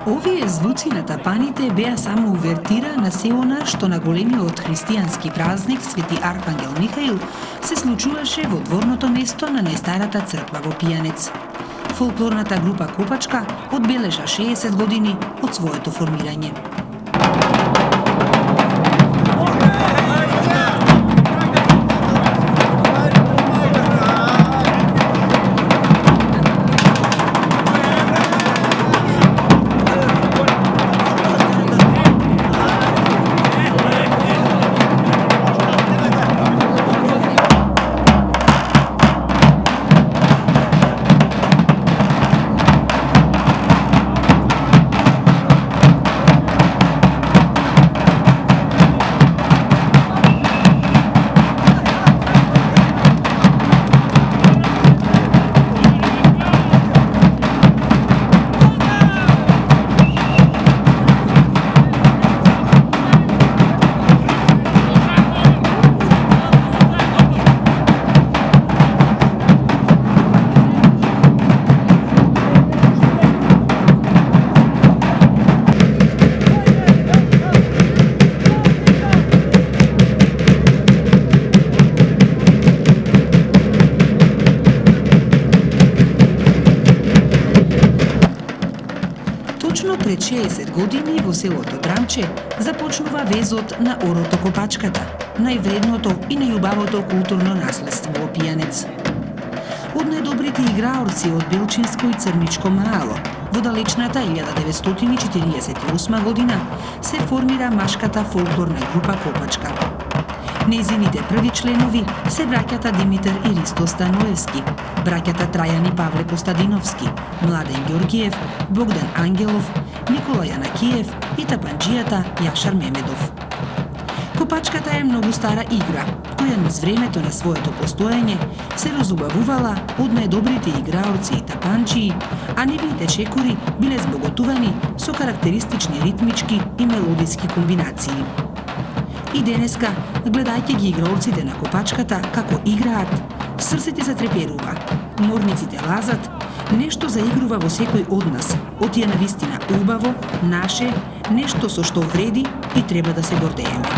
Овие звуци на тапаните беа само увертира на се она што на големиот христијански празник Свети Архангел Михаил се случуваше во дворното место на најстарата црква во Пијанец. Фолклорната група Копачка одбележа 60 години од своето формирање. Точно пред 60 години во селото Драмче започнува везот на Орото Копачката, највредното и најубавото културно наследство во Пијанец. Од најдобрите играорци од Белчинско и Црничко Маало, во далечната 1948 година се формира машката фолклорна група Копачка. Нејзините први членови се браќата Димитар и Ристо Станоевски, браќата Трајан и Павле Костадиновски, Младен Ѓоргиев, Богдан Ангелов, Никола Јанакиев и тапанџијата Јашар Мемедов. Копачката е многу стара игра, која низ времето на своето постоење се разубавувала од најдобрите играорци и тапанџии, а нивните чекори биле збоготувани со карактеристични ритмички и мелодиски комбинации. И денеска, гледајќи ги играорците на Копачката како играат, срцето се треперува, морниците лазат, нешто заигрува во секој од нас, отие на вистина убаво, наше, нешто со што вреди и треба да се гордееме.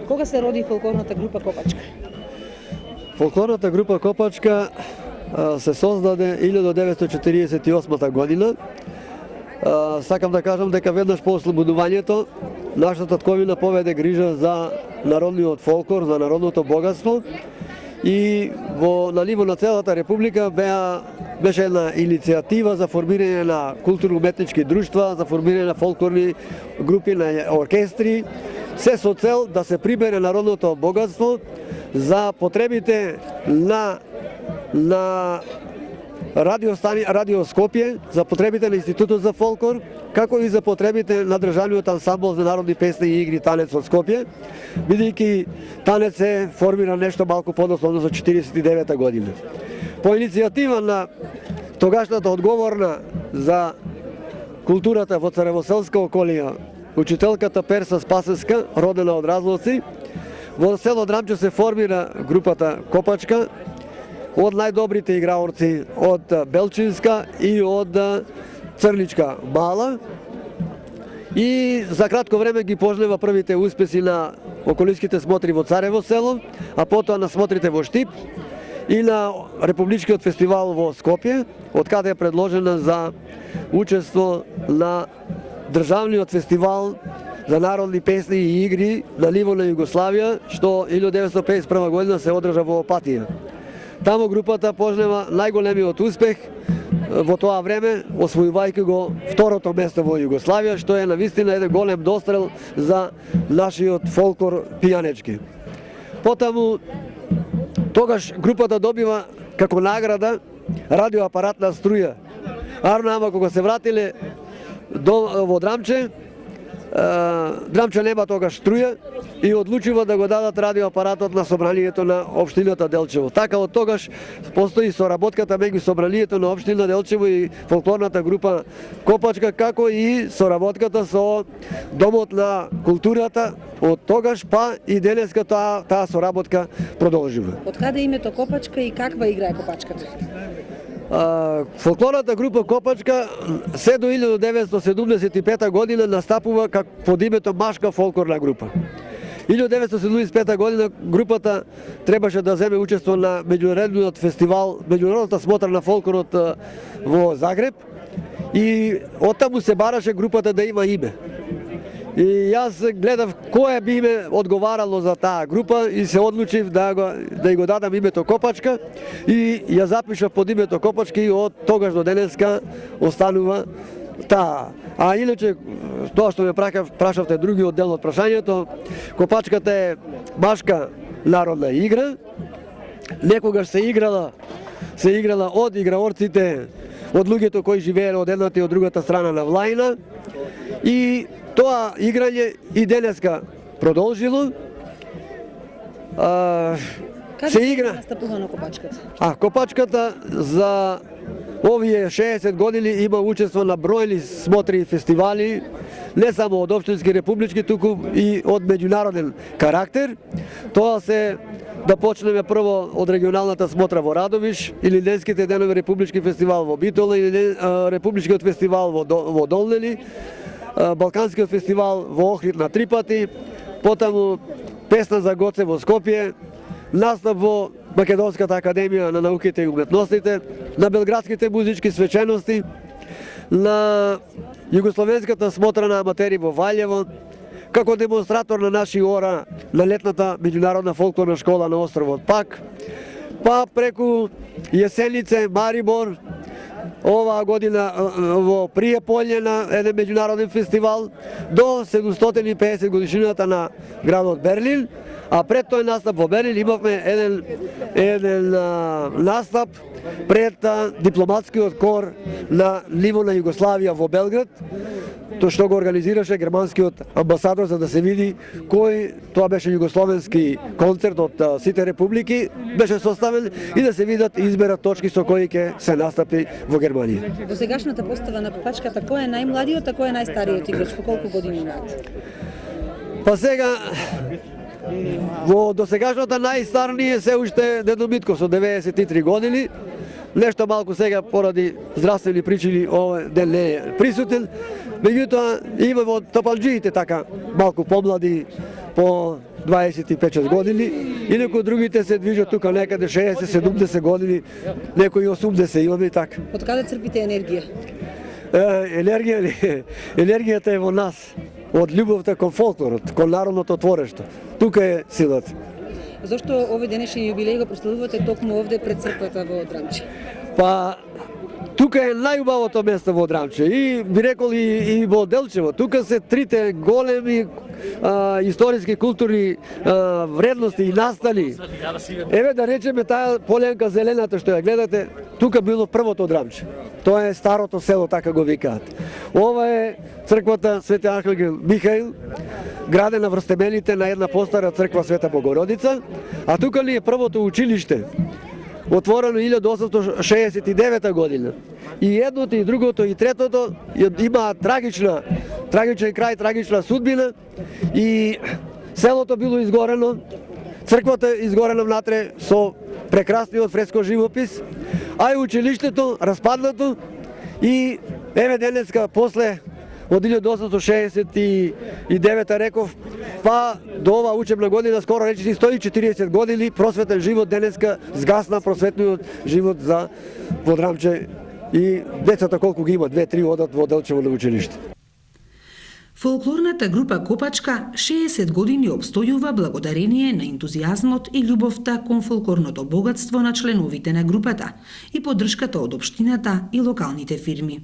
Кога се роди фолклорната група Копачка? Фолклорната група Копачка се создаде 1948 година. Сакам да кажам дека веднаш по ослободувањето нашата татковина поведе грижа за народниот фолклор, за народното богатство и на ниво на целата република беше една иницијатива за формирање на културно-уметнички друштва, за формирање на фолклорни групи, на оркестри, се со цел да се прибере народното богатство за потребите на Радио Скопје, за потребите на Институтот за фолклор, како и за потребите на Државниот ансамбл за народни песни и игри Танец од Скопје, бидејќи Танец се формира нешто малку подоцна за 49 година. По иницијатива на тогашната одговорна за културата во Царевоселска околија учителката Перса Спасеска, родена од Разловци. Во село Драмче се формира групата Копачка од најдобрите играорци од Белчинска и од Црничка Мала. И за кратко време ги пожнева првите успеси на околиските смотри во Царево село, а потоа на смотрите во Штип и на Републичкиот фестивал во Скопје, од каде е предложена за учество на државниот фестивал за народни песни и игри на ниво на Југославија, што 1951 година се одржа во Опатија. Таму групата пожнева најголемиот успех во тоа време, освојувајќи го второто место во Југославија, што е навистина еден голем дострел за нашиот фолклор пијанечки. Потаму, тогаш групата добива како награда радиоапаратна струја. Арно, ама кога се вратиле во Драмче, Драмче нема тогаш струја и одлучува да го дадат радиоапаратот на собранието на општината Делчево. Така од тогаш постои соработката меѓу собранието на општина Делчево и фолклорната група Копачка, како и соработката со Домот на културата. Од тогаш па и денеска таа соработка продолжува. Од каде името Копачка и каква игра е Копачката? Фолклорната група Копачка се до 1975 година настапува под името Машка фолклорна група. 1975 година групата требаше да земе учество на меѓународниот фестивал, меѓународната смотра на фолклорот во Загреб и оттаму се бараше групата да има име. И јас гледав кое би име одговарало за таа група и се одлучив да го дадам името Копачка и ја запишав под името Копачка и од тогаш до денеска останува таа. А иначе, тоа што ме прашавте другиот дел од прашањето, Копачката е машка народна игра. Некогаш се играла од играорците, од луѓето кои живееле од едната и од другата страна на Влајна. И тоа играње и денеска продолжило. Се игра. Настапува на Копачката? Копачката за овие 60 години има учество на бројни смотри и фестивали, не само од општински, републички, туку и од меѓународен карактер. Тоа се да почнеме прво од регионалната смотра во Радовиш, или денските денови републички фестивал во Битола, или републичкиот фестивал во Долнели, Балканскиот фестивал во Охрид на 3 пати, потаму Песна за Гоце во Скопје, настап во Македонската академија на науките и уметностите, на Белградските музички свечености, на Југословенската смотра на аматери во Ваљево, како демонстратор на наши ора на летната меѓународна фолклорна школа на островот Пак, па преку Јесенице, Марибор, оваа година во Пријеполје на еден меѓународен фестивал, до 750 годишнината на градот Берлин. А пред тој настап во Берлин имавме еден настап пред дипломатскиот кор на ниво на Југославија во Белград, тоа што го организираше германскиот амбасадор, за да се види тоа беше југословенски концерт од сите републики, беше составен и да се видат и изберат точки со кои ќе се настапи во Германија. Во сегашната постава на Копачката, кој е најмладиот, а кој е најстариот играч? По колку години имаат? Па сега, во досегашната најстар ние се уште Дедо Митко со 93 години. Нешто малку сега поради здравствени причини овој ден не е присутен. Меѓутоа има во топалџиите така малку помлади по 25 години, инаку другите се движат тука некаде 60-70 години, некои 80 имаме и така. Од каде црпите енергија? Енергијата е во нас, од љубовта кон фолклорот, кон народното творешто. Тука е силата. Зошто овој денешен јубилеј го прославувате токму овде пред црквата во Драмче? Па, тука е најубавото место во Драмче и би рекол и во Делчево. Тука се трите големи историски, културни вредности и настани. Еве да речеме таа поленка зелената што ја гледате, тука било првото Драмче. Тоа е старото село, така го викаат. Ова е црквата Свети Архангел Михаил, градена врз темелите на една постара црква Света Богородица, а тука ли е првото училиште отворено 1869 година. И едното, и другото, и третото имаат трагичен крај, трагична судбина и селото било изгорено, црквата изгорена внатре со прекрасниот фреско живопис, а и училиштето распаднато и еве денеска после од 1869 реков, па до ова учебна година скоро речиси 140 години просветен живот денеска згасна просветниот живот за Подрамче и децата колку ги има, 2-3 одат во Делчево на училиште. Фолклорната група Копачка 60 години обстојува благодарение на ентузијазмот и љубовта кон фолклорното богатство на членовите на групата и поддршката од општината и локалните фирми.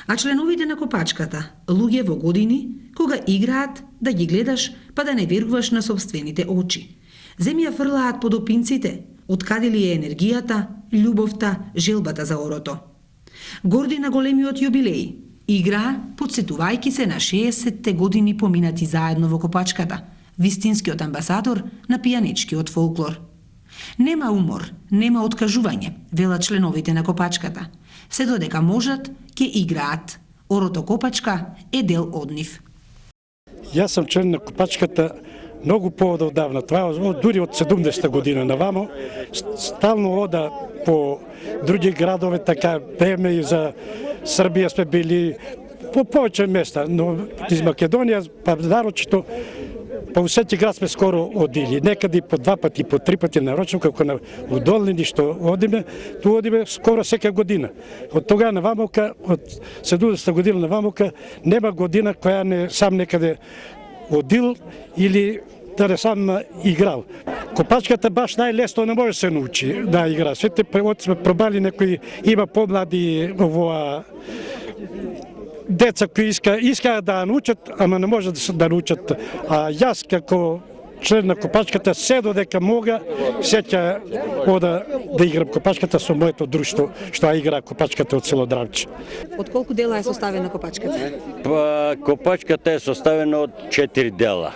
А членовите на Копачката, луѓе во години, кога играат, да ги гледаш, па да не веруваш на собствените очи. Земја фрлаат под опинците, откаде ли е енергијата, љубовта, желбата за орото. Горди на големиот јубилеј, играа, подсетувајќи се на 60-те години поминати заедно во Копачката, вистинскиот амбасадор на пијанечкиот фолклор. Нема умор, нема откажување, велат членовите на Копачката. Се додека можат, ќе играат. Орото Копачка е дел од нив. Јас сум член на Копачката многу поодавна. Това е дури од 70-та година навамо. Стално ода по други градове, така пееме и за Србија сме били по повеќе места, но из Македонија, па нарочито по всеки град сме скоро одили. Некаде по 2 пати, по 3 пати нарочно, како на Удолнини што одиме, ту одиме скоро сека година. Од тога навамока, од 70-та година навамока, нема година која не сам некаде одил или да не сам играл. Копачката баш најлесно не може да се научи да игра. Сите превод сме пробали, некои има помлади во деца кои искаат да научат, ама не може да научат. А јас како член на Копачката се додека мога, се ќе ода да играм Копачката со моето друштво што игра Копачката од село Драмче. Од колку дела е составена Копачката? Копачката е составена од 4 дела.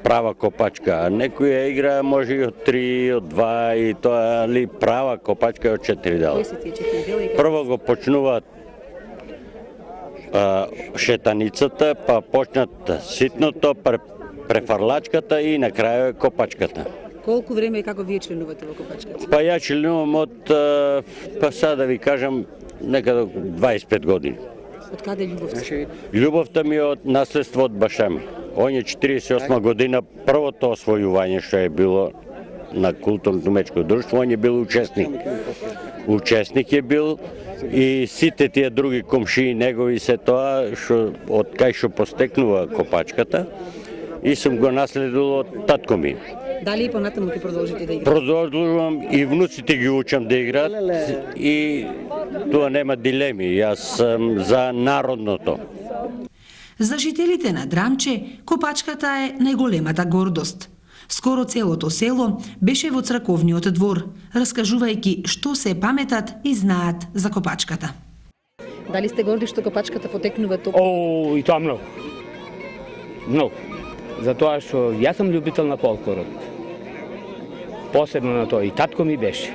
Права Копачка, а некоја игра може и од 3, од 2 и тоа, али права Копачка е од 4 дела. Кои се тие 4 дела? Прво го почнуваат шетаницата, па почнат ситното, префарлачката и на крај Копачката. Колку време и како вие членувате во Копачката? Па ја членувам од, па сега да ви кажам, некаде 25 години. Од каде љубовта? Љубовта ми е од наследство од баша ми. Он е 48 година, првото освојување што е било на културното мечко друштво, он е бил учесник. Учесник е бил и сите тие други комшии негови се тоа што од кај што постекнува Копачката и сум го наследил од татко ми. Дали и понатаму ќе продолжите да играте? Продолжувам и внуците ги учам да играат и тоа нема дилеми. Јас сум за народното. За жителите на Драмче, Копачката е најголемата гордост. Скоро целото село беше во црковниот двор, раскажувајќи што се паметат и знаат за Копачката. Дали сте горди што Копачката потекнува толку? О, и тоа многу. Многу. Затоа што јас сум љубител на фолклорот. Посебно на тоа. И татко ми беше.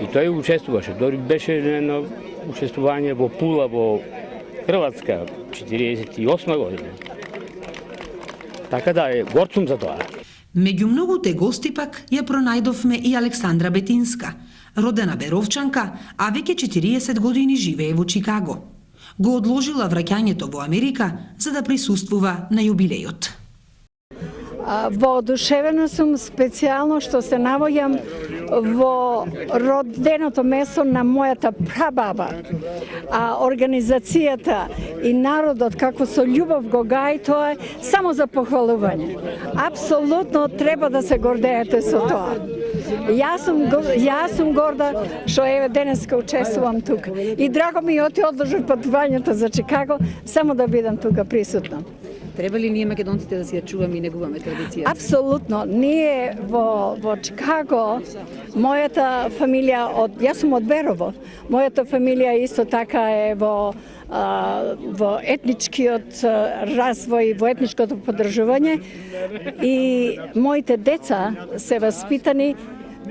И тој учествуваше. Дори беше на учествување во Пула, во Хрватска, 48 година. Така да, горд сум за тоа. Меѓу многуте гости пак ја пронајдовме и Александра Бетинска, родена Беровчанка, а веќе 40 години живее во Чикаго. Го одложила враќањето во Америка за да присуствува на јубилејот. Воодушевена сум специјално што се наоѓам во роденото место на мојата прабаба. А организацијата и народот како со љубов го гаи, тоа е само за похвалување. Апсолутно треба да се гордеете со тоа. Јас сум горда што еве денеска учествувам тука. И драго ми е одложив патувањето за Чикаго само да бидам тука присутна. Треба ли ние македонците да си ја чуваме и негуваме традицијата? Апсолутно. Ние во Чикаго, мојата фамилија јас сум од Берово. Мојата фамилија исто така е во етничкиот развој, во етничкото поддржување и моите деца се воспитани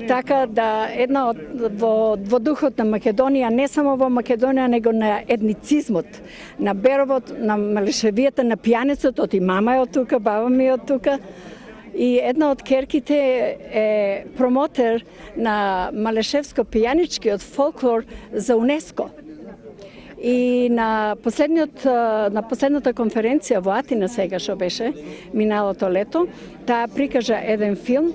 Така да една од во духот на Македонија, не само во Македонија, него на етницизмот, на беровот, на мелешевијата, на пијаницот, и мама е од тука, баба ми е од тука. И една од керките е промотер на малешевско пијаничкиот фолклор за УНЕСКО. И на последната конференција во Атина сега што беше миналото лето, таа прикажа еден филм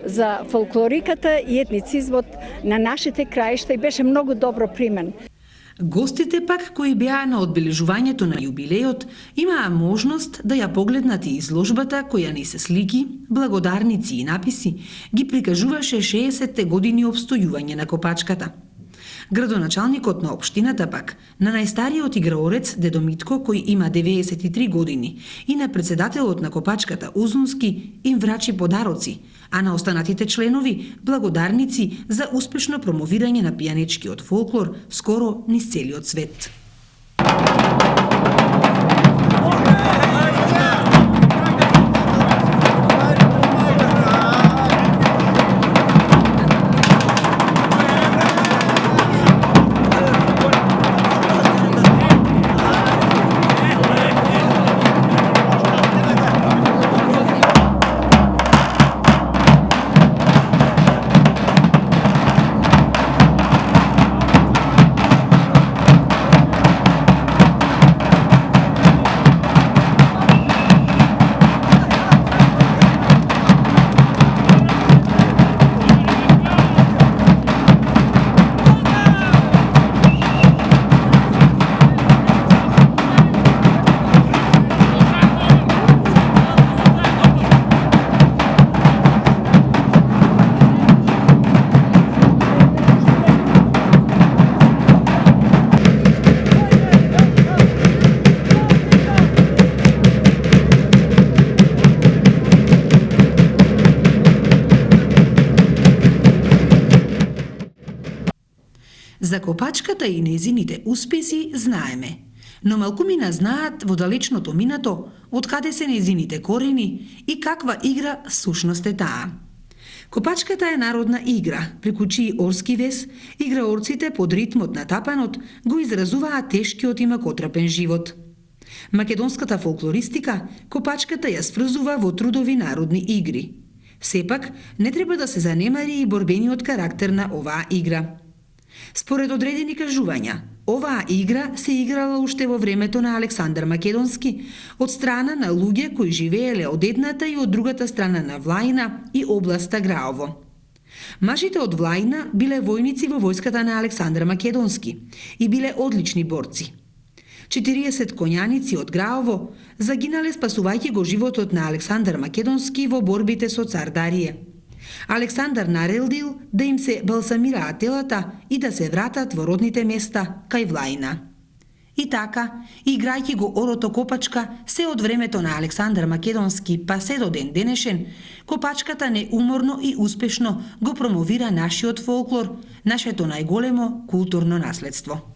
за фолклориката и етницизмот на нашите краишта и беше многу добро примен. Гостите пак кои беа на одбележувањето на јубилејот имаа можност да ја погледнат и изложбата која ни се слики, благодарници и написи ги прикажуваше 60-те години обстојување на Копачката. Градоначалникот на општината пак, на најстариот играорец Дедо Митко, кој има 93 години, и на председателот на Копачката Узунски им врачи подароци, а на останатите членови благодарници за успешно промовирање на пијаничкиот фолклор скоро низ целиот свет. За Копачката и незините успеси знаеме, но малкумина знаат во далечното минато од каде се незините корени и каква игра сушност е таа. Копачката е народна игра, преку чии орски вес играорците под ритмот на тапанот го изразуваат тешкиот и макотрапен живот. Македонската фолклористика Копачката ја сврзува во трудови народни игри. Сепак, не треба да се занемари и борбениот карактер на оваа игра. Според одредени кажувања, оваа игра се играла уште во времето на Александар Македонски од страна на луѓе кои живееле од едната и од другата страна на Влајна и областа Граово. Мажите од Влајна биле војници во војската на Александар Македонски и биле одлични борци. 40 коњаници од Граово загинале спасувајќи го животот на Александар Македонски во борбите со цар Дарие. Александар наредил да им се балсамираат телата и да се вратат во родните места кај Влајна. И така, играјќи го орото Копачка, се од времето на Александар Македонски па се до ден денешен, Копачката неуморно и успешно го промовира нашиот фолклор, нашето најголемо културно наследство.